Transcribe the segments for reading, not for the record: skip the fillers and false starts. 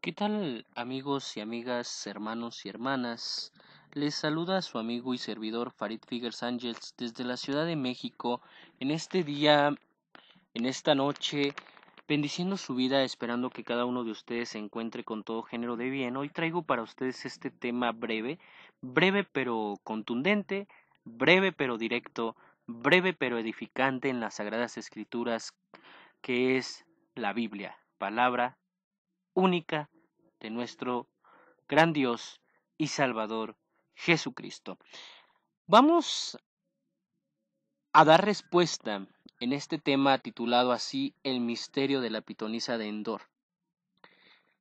¿Qué tal, amigos y amigas, hermanos y hermanas? Les saluda su amigo y servidor Farid Figuers Ángels desde la Ciudad de México en este día, en esta noche, bendiciendo su vida, esperando que cada uno de ustedes se encuentre con todo género de bien. Hoy traigo para ustedes este tema breve, breve pero contundente, breve pero directo, breve pero edificante en las Sagradas Escrituras, que es la Biblia, palabra única de nuestro gran Dios y Salvador Jesucristo. Vamos a dar respuesta en este tema titulado así El misterio de la pitonisa de Endor.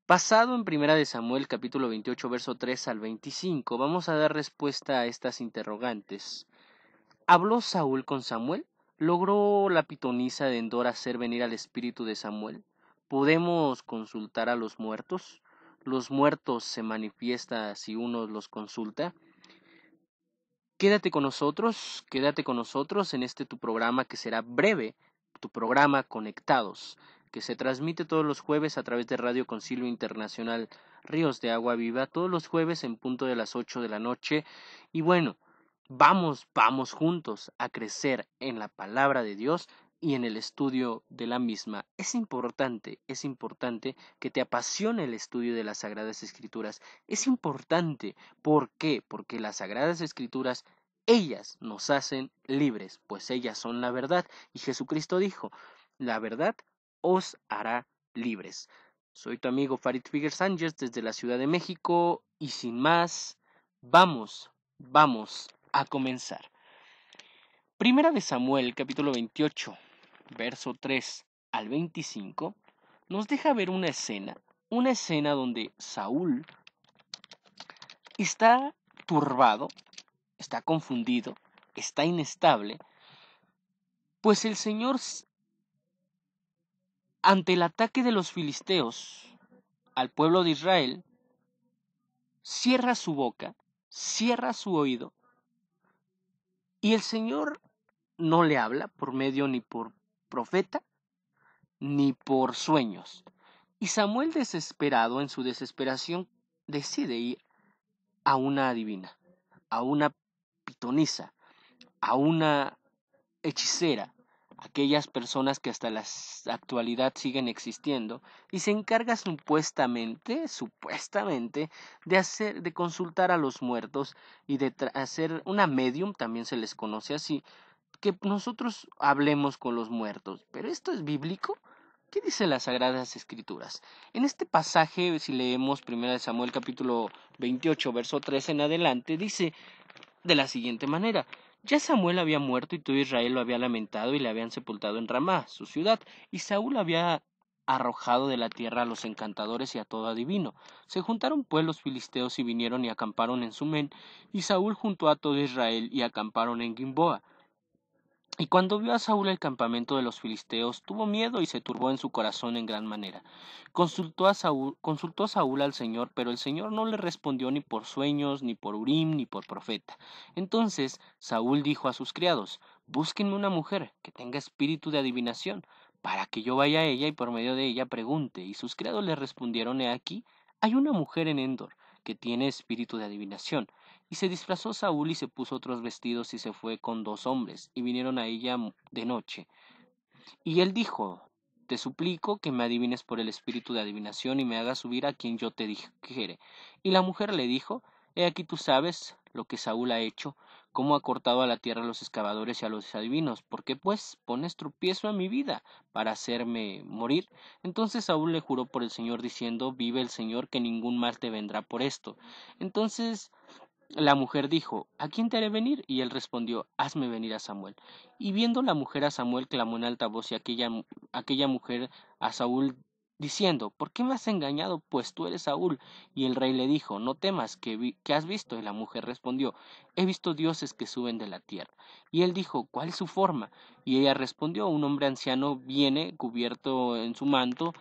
Basado en 1 de Samuel capítulo 28 verso 3 al 25, vamos a dar respuesta a estas interrogantes. ¿Habló Saúl con Samuel? ¿Logró la pitonisa de Endor hacer venir al espíritu de Samuel? ¿Podemos consultar a los muertos? ¿Los muertos se manifiestan si uno los consulta? Quédate con nosotros en este tu programa que será breve, tu programa Conectados, que se transmite todos los jueves a través de Radio Concilio Internacional Ríos de Agua Viva, todos los jueves en punto de las 8 de la noche. Y bueno, vamos juntos a crecer en la palabra de Dios y en el estudio de la misma. Es importante que te apasione el estudio de las Sagradas Escrituras. Es importante, ¿por qué? Porque las Sagradas Escrituras, ellas nos hacen libres, pues ellas son la verdad. Y Jesucristo dijo, la verdad os hará libres. Soy tu amigo Farid Figuers Sánchez desde la Ciudad de México y sin más, vamos a comenzar. Primera de Samuel, capítulo 28, verso 3 al 25, nos deja ver una escena donde Saúl está turbado, está confundido, está inestable, pues el Señor, ante el ataque de los filisteos al pueblo de Israel, cierra su boca, cierra su oído, y el Señor no le habla por medio ni por profeta, ni por sueños. Y Samuel, desesperado, en su desesperación, decide ir a una adivina, a una pitonisa, a una hechicera, aquellas personas que hasta la actualidad siguen existiendo, y se encarga supuestamente, de consultar a los muertos y de hacer una medium, también se les conoce así, que nosotros hablemos con los muertos. ¿Pero esto es bíblico? ¿Qué dicen las Sagradas Escrituras? En este pasaje, si leemos 1 Samuel capítulo 28, verso 3 en adelante, dice de la siguiente manera: ya Samuel había muerto y todo Israel lo había lamentado y le habían sepultado en Ramá, su ciudad, y Saúl había arrojado de la tierra a los encantadores y a todo adivino. Se juntaron pues los filisteos y vinieron y acamparon en Sumen, y Saúl juntó a todo Israel y acamparon en Gimboa. Y cuando vio a Saúl el campamento de los filisteos, tuvo miedo y se turbó en su corazón en gran manera. Consultó Saúl al Señor, pero el Señor no le respondió ni por sueños, ni por Urim, ni por profeta. Entonces Saúl dijo a sus criados: búsquenme una mujer que tenga espíritu de adivinación, para que yo vaya a ella y por medio de ella pregunte. Y sus criados le respondieron: he aquí, hay una mujer en Endor que tiene espíritu de adivinación. Y se disfrazó Saúl y se puso otros vestidos y se fue con 2 hombres, y vinieron a ella de noche. Y él dijo: te suplico que me adivines por el espíritu de adivinación y me hagas subir a quien yo te dijere. Y la mujer le dijo: he aquí tú sabes lo que Saúl ha hecho, cómo ha cortado a la tierra a los excavadores y a los adivinos. ¿Por qué pues pones tropiezo a mi vida para hacerme morir? Entonces Saúl le juró por el Señor diciendo: vive el Señor, que ningún mal te vendrá por esto. Entonces la mujer dijo: ¿a quién te haré venir? Y él respondió: hazme venir a Samuel. Y viendo la mujer a Samuel, clamó en alta voz, y aquella mujer a Saúl, diciendo: ¿por qué me has engañado? Pues tú eres Saúl. Y el rey le dijo: no temas, ¿qué has visto? Y la mujer respondió: he visto dioses que suben de la tierra. Y él dijo: ¿cuál es su forma? Y ella respondió: un hombre anciano viene cubriendo en su manto.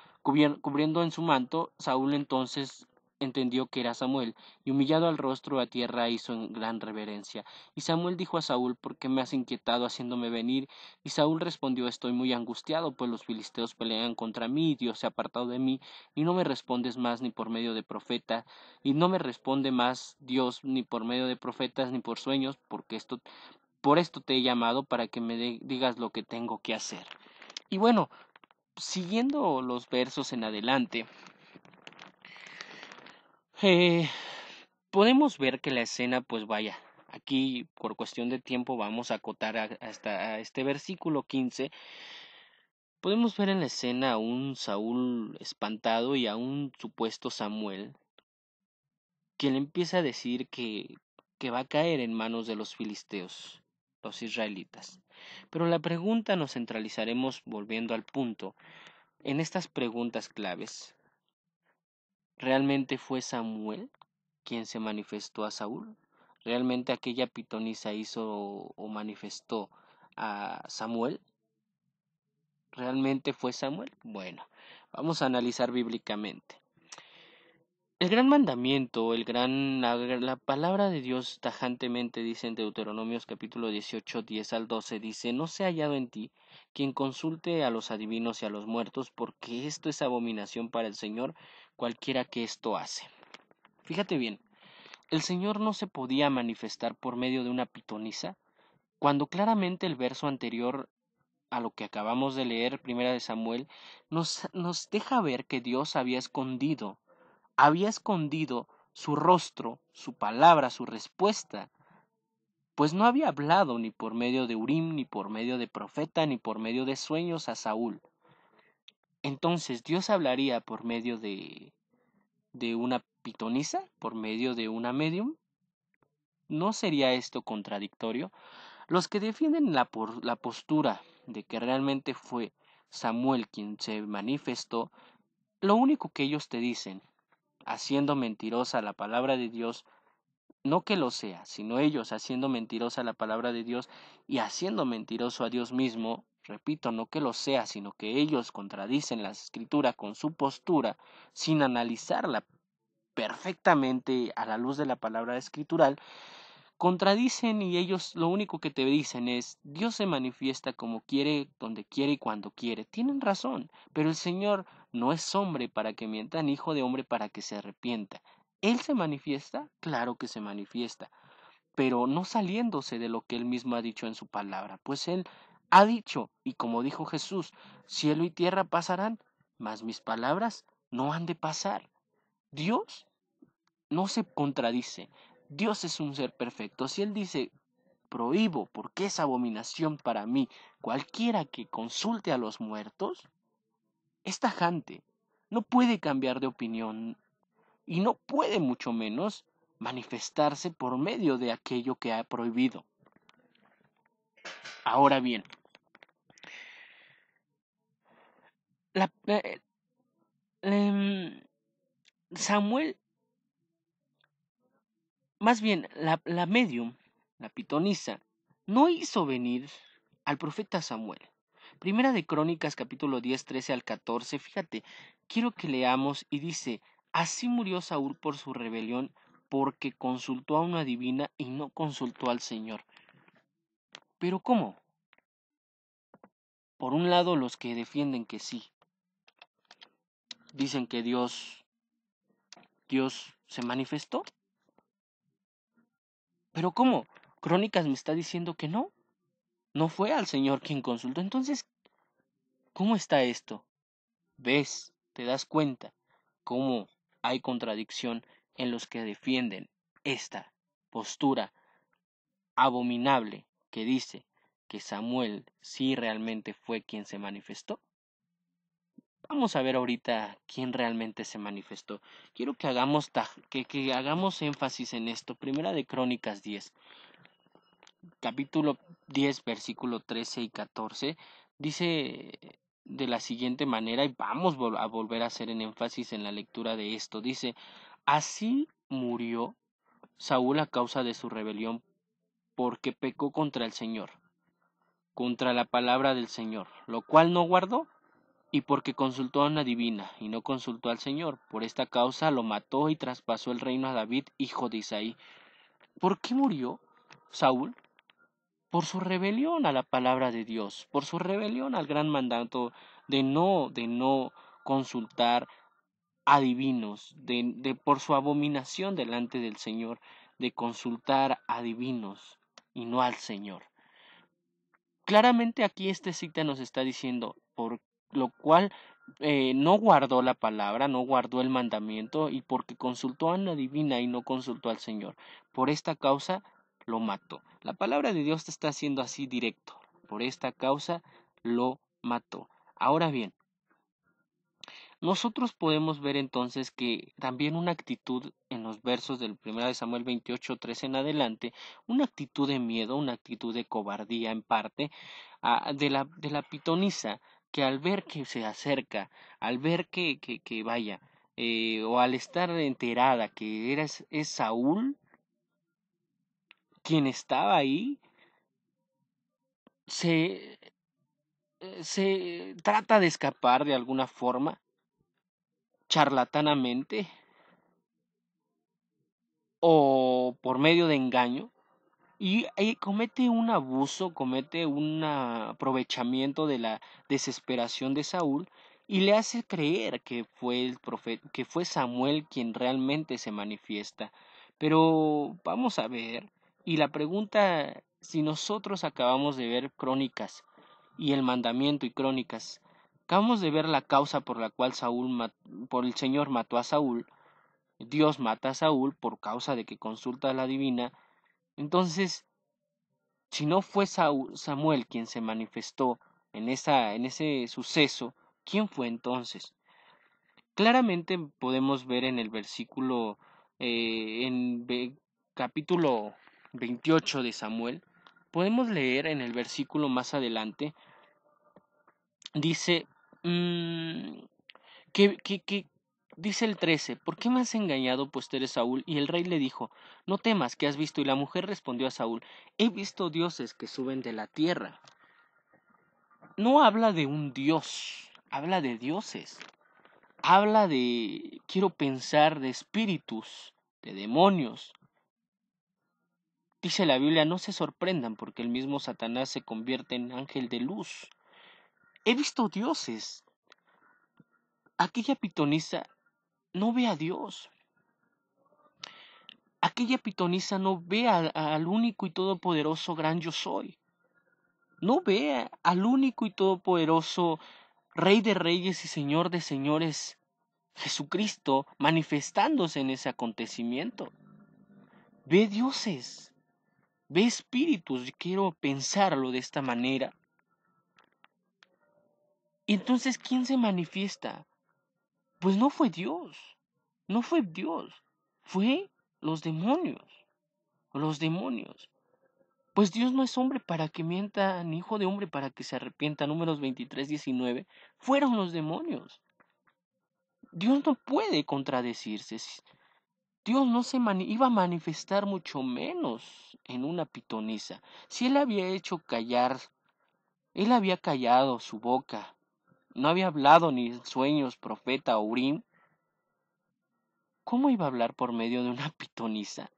Saúl entonces entendió que era Samuel, y humillado al rostro a tierra hizo en gran reverencia. Y Samuel dijo a Saúl: ¿Por qué me has inquietado haciéndome venir? Y Saúl respondió: Estoy muy angustiado, pues los filisteos pelean contra mí, y Dios se ha apartado de mí, y no me respondes más ni por medio de profeta, y no me responde más Dios ni por medio de profetas ni por sueños, por esto te he llamado para que me digas lo que tengo que hacer. Y bueno, siguiendo los versos en adelante, eh, podemos ver que la escena, pues vaya, aquí por cuestión de tiempo vamos a acotar hasta este versículo 15. Podemos ver en la escena a un Saúl espantado y a un supuesto Samuel que le empieza a decir que va a caer en manos de los filisteos, los israelitas. Pero la pregunta nos centralizaremos, volviendo al punto, en estas preguntas claves. ¿Realmente fue Samuel quien se manifestó a Saúl? ¿Realmente aquella pitonisa hizo o manifestó a Samuel? ¿Realmente fue Samuel? Bueno, vamos a analizar bíblicamente. El gran mandamiento, la palabra de Dios tajantemente dice en Deuteronomios capítulo 18, 10 al 12, dice: No sea hallado en ti quien consulte a los adivinos y a los muertos, porque esto es abominación para el Señor, cualquiera que esto hace. Fíjate bien, el Señor no se podía manifestar por medio de una pitonisa, cuando claramente el verso anterior a lo que acabamos de leer, primera de Samuel, nos deja ver que Dios había escondido su rostro, su palabra, su respuesta, pues no había hablado ni por medio de Urim, ni por medio de profeta, ni por medio de sueños a Saúl. Entonces Dios hablaría por medio de una pitonisa, por medio de una medium. ¿No sería esto contradictorio? Los que defienden la postura de que realmente fue Samuel quien se manifestó, lo único que ellos te dicen, haciendo mentirosa la palabra de Dios, no que lo sea, sino ellos haciendo mentirosa la palabra de Dios y haciendo mentiroso a Dios mismo, repito, no que lo sea, sino que ellos contradicen la escritura con su postura sin analizarla perfectamente a la luz de la palabra escritural, contradicen y ellos lo único que te dicen es: Dios se manifiesta como quiere, donde quiere y cuando quiere. Tienen razón, pero el Señor no es hombre para que mienta, ni hijo de hombre para que se arrepienta. ¿Él se manifiesta? Claro que se manifiesta, pero no saliéndose de lo que Él mismo ha dicho en su palabra, pues Él ha dicho, y como dijo Jesús: cielo y tierra pasarán, mas mis palabras no han de pasar. Dios no se contradice. Dios es un ser perfecto. Si Él dice: prohíbo, porque es abominación para mí, cualquiera que consulte a los muertos, es tajante. No puede cambiar de opinión y no puede mucho menos manifestarse por medio de aquello que ha prohibido. Ahora bien, la, Samuel, más bien la medium, la pitonisa, no hizo venir al profeta Samuel. Primera de Crónicas capítulo 10, 13 al 14, fíjate, quiero que leamos y dice: Así murió Saúl por su rebelión, porque consultó a una divina y no consultó al Señor. ¿Pero cómo? Por un lado, los que defienden que sí, dicen que Dios se manifestó. ¿Pero cómo? Crónicas me está diciendo que no fue al Señor quien consultó. Entonces, ¿cómo está esto? ¿Ves? ¿Te das cuenta cómo hay contradicción en los que defienden esta postura abominable que dice que Samuel sí realmente fue quien se manifestó? Vamos a ver ahorita quién realmente se manifestó. Quiero que hagamos énfasis en esto. Primera de Crónicas 10, capítulo 10, versículo 13 y 14, dice de la siguiente manera, y vamos a volver a hacer en énfasis en la lectura de esto. Dice: Así murió Saúl a causa de su rebelión, porque pecó contra el Señor, contra la palabra del Señor, lo cual no guardó, y porque consultó a una divina y no consultó al Señor. Por esta causa lo mató y traspasó el reino a David, hijo de Isaí. ¿Por qué murió Saúl? Por su rebelión a la palabra de Dios, por su rebelión al gran mandato de no consultar a divinos, por su abominación delante del Señor, de consultar a divinos y no al Señor. Claramente aquí esta cita nos está diciendo, por lo cual no guardó la palabra, no guardó el mandamiento, y porque consultó a una divina y no consultó al Señor. Por esta causa lo mató. La palabra de Dios te está haciendo así directo. Por esta causa lo mató. Ahora bien, nosotros podemos ver entonces que también una actitud en los versos del 1 de Samuel 28:13 en adelante, una actitud de miedo, una actitud de cobardía en parte, de la pitonisa, que al ver que se acerca, al ver que vaya, o al estar enterada que es Saúl quien estaba ahí, se, se trata de escapar de alguna forma, charlatanamente, o por medio de engaño, y comete un abuso, comete un aprovechamiento de la desesperación de Saúl y le hace creer que fue el profeta, que fue Samuel quien realmente se manifiesta. Pero vamos a ver, y la pregunta, si nosotros acabamos de ver Crónicas y el mandamiento y Crónicas, acabamos de ver la causa por la cual por el Señor mató a Saúl, Dios mata a Saúl por causa de que consulta a la divina. Entonces, si no fue Samuel quien se manifestó en ese suceso, ¿quién fue entonces? Claramente podemos ver en el versículo, capítulo 28 de Samuel, podemos leer en el versículo más adelante, dice, que dice el 13, ¿por qué me has engañado, pues tú eres Saúl? Y el rey le dijo, no temas, ¿qué has visto? Y la mujer respondió a Saúl, he visto dioses que suben de la tierra. No habla de un dios, habla de dioses. Habla de, quiero pensar, de espíritus, de demonios. Dice la Biblia, no se sorprendan porque el mismo Satanás se convierte en ángel de luz. He visto dioses. Aquella pitonisa no ve a Dios. Aquella pitonisa no ve al único y todopoderoso gran yo soy. No ve al único y todopoderoso Rey de Reyes y Señor de Señores, Jesucristo, manifestándose en ese acontecimiento. Ve dioses, ve espíritus, quiero pensarlo de esta manera. Y entonces, ¿quién se manifiesta? Pues no fue Dios, no fue Dios, fue los demonios, los demonios. Pues Dios no es hombre para que mienta, ni hijo de hombre para que se arrepienta. Números 23:19. Fueron los demonios. Dios no puede contradecirse. Dios no iba a manifestar mucho menos en una pitonisa. Si él había hecho callar, él había callado su boca, no había hablado ni en sueños, profeta o Urim, ¿cómo iba a hablar por medio de una pitonisa?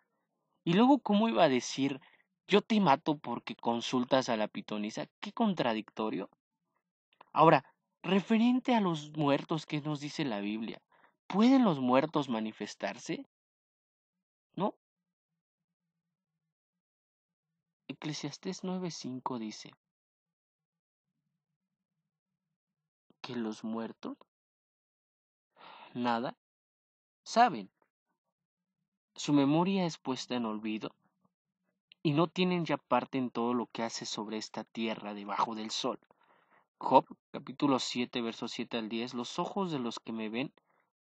Y luego, ¿cómo iba a decir, yo te mato porque consultas a la pitonisa? ¡Qué contradictorio! Ahora, referente a los muertos, ¿qué nos dice la Biblia? ¿Pueden los muertos manifestarse? ¿No? Eclesiastés 9:5 dice que los muertos nada saben. Su memoria es puesta en olvido y no tienen ya parte en todo lo que hace sobre esta tierra debajo del sol. Job, capítulo 7, versos 7 al 10, los ojos de los que me ven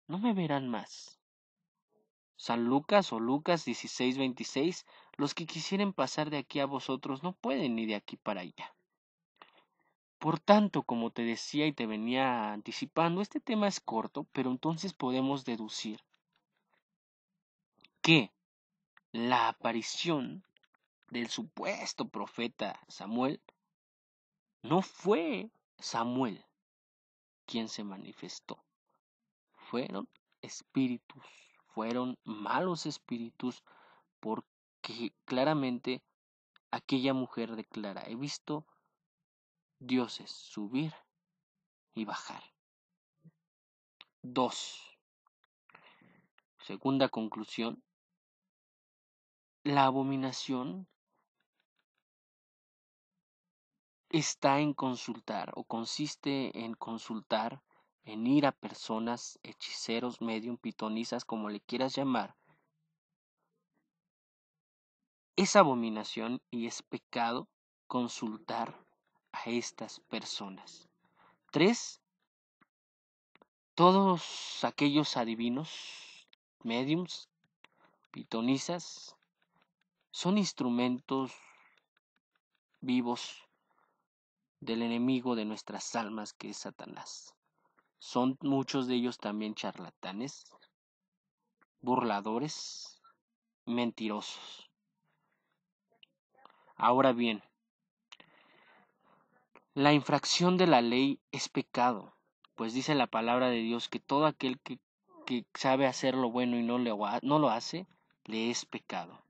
no me verán más. San Lucas o Lucas 16:26, los que quisieren pasar de aquí a vosotros no pueden ni de aquí para allá. Por tanto, como te decía y te venía anticipando, este tema es corto, pero entonces podemos deducir que la aparición del supuesto profeta Samuel no fue Samuel, quien se manifestó. Fueron espíritus, fueron malos espíritus, porque claramente aquella mujer declara: he visto dioses subir y bajar. 2. Segunda conclusión: la abominación está en consultar, o consiste en consultar, en ir a personas, hechiceros, medium, pitonisas, como le quieras llamar. Es abominación y es pecado consultar a estas personas. 3. Todos aquellos adivinos, mediums, pitonisas, son instrumentos vivos del enemigo de nuestras almas, que es Satanás. Son muchos de ellos también charlatanes, burladores, mentirosos. Ahora bien, la infracción de la ley es pecado, pues dice la palabra de Dios que todo aquel que sabe hacer lo bueno y no lo hace, le es pecado.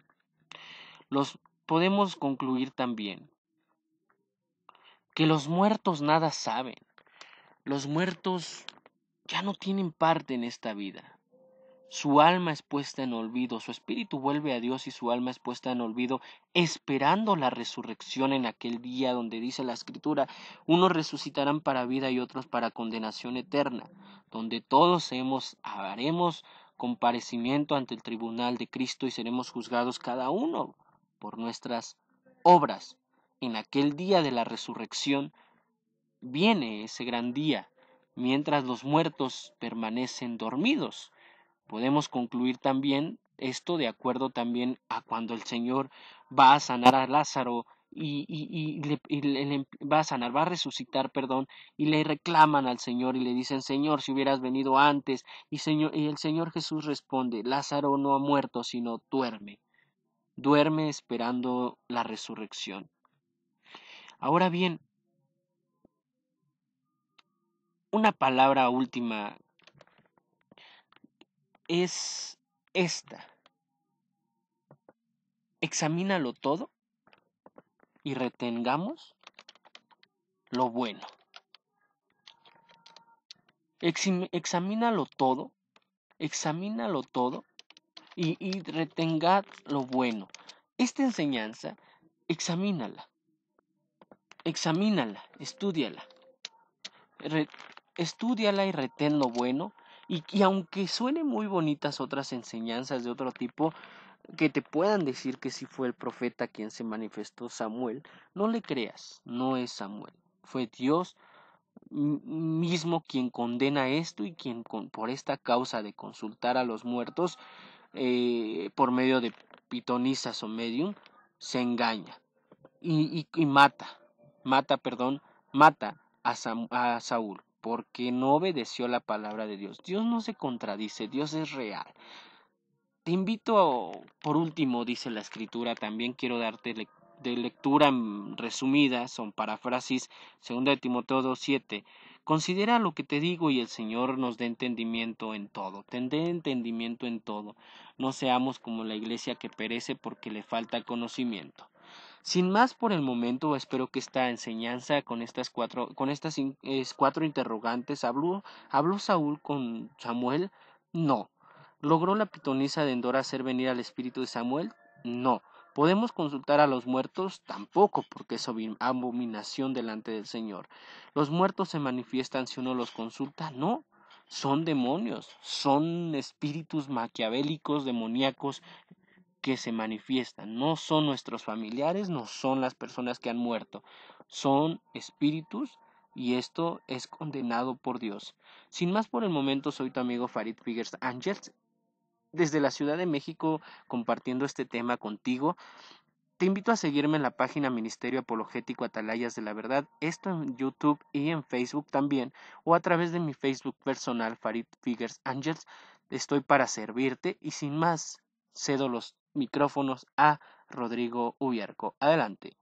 Podemos concluir también que los muertos nada saben. Los muertos ya no tienen parte en esta vida. Su alma es puesta en olvido, su espíritu vuelve a Dios y su alma es puesta en olvido, esperando la resurrección en aquel día donde dice la Escritura: unos resucitarán para vida y otros para condenación eterna, donde todos haremos comparecimiento ante el tribunal de Cristo y seremos juzgados cada uno por nuestras obras. En aquel día de la resurrección viene ese gran día, mientras los muertos permanecen dormidos. Podemos concluir también esto de acuerdo también a cuando el Señor va a sanar a Lázaro va a resucitar, y le reclaman al Señor y le dicen: Señor, si hubieras venido antes. Y el Señor Jesús responde: Lázaro no ha muerto, sino duerme esperando la resurrección. Ahora bien, una palabra última es esta: examínalo todo y retengamos lo bueno. Examínalo todo y retengad lo bueno. Esta enseñanza, examínala, estúdiala, estúdiala y retén lo bueno. Y aunque suenen muy bonitas otras enseñanzas de otro tipo, que te puedan decir que sí fue el profeta quien se manifestó, Samuel, no le creas, no es Samuel, fue Dios mismo quien condena esto y quien por esta causa de consultar a los muertos por medio de pitonisas o medium se engaña y mata a Saúl, porque no obedeció la palabra de Dios. Dios no se contradice, Dios es real. Te invito, por último, dice la Escritura, también quiero darte de lectura resumida, son paráfrasis, 2 de Timoteo 2:7. Considera lo que te digo y el Señor nos dé entendimiento en todo. Tendré entendimiento en todo. No seamos como la iglesia que perece porque le falta conocimiento. Sin más por el momento, espero que esta enseñanza con estas cuatro interrogantes. ¿Habló Saúl con Samuel? No. ¿Logró la pitonisa de Endor hacer venir al espíritu de Samuel? No. ¿Podemos consultar a los muertos? Tampoco, porque es abominación delante del Señor. ¿Los muertos se manifiestan si uno los consulta? No. Son demonios, son espíritus maquiavélicos, demoníacos, que se manifiestan. No son nuestros familiares, no son las personas que han muerto. Son espíritus y esto es condenado por Dios. Sin más por el momento, soy tu amigo Farid Figers Angels, desde la Ciudad de México, compartiendo este tema contigo. Te invito a seguirme en la página Ministerio Apologético Atalayas de la Verdad, esto en YouTube y en Facebook también, o a través de mi Facebook personal, Farid Figers Angels. Estoy para servirte y sin más, cedo los micrófonos a Rodrigo Ubiarco. Adelante.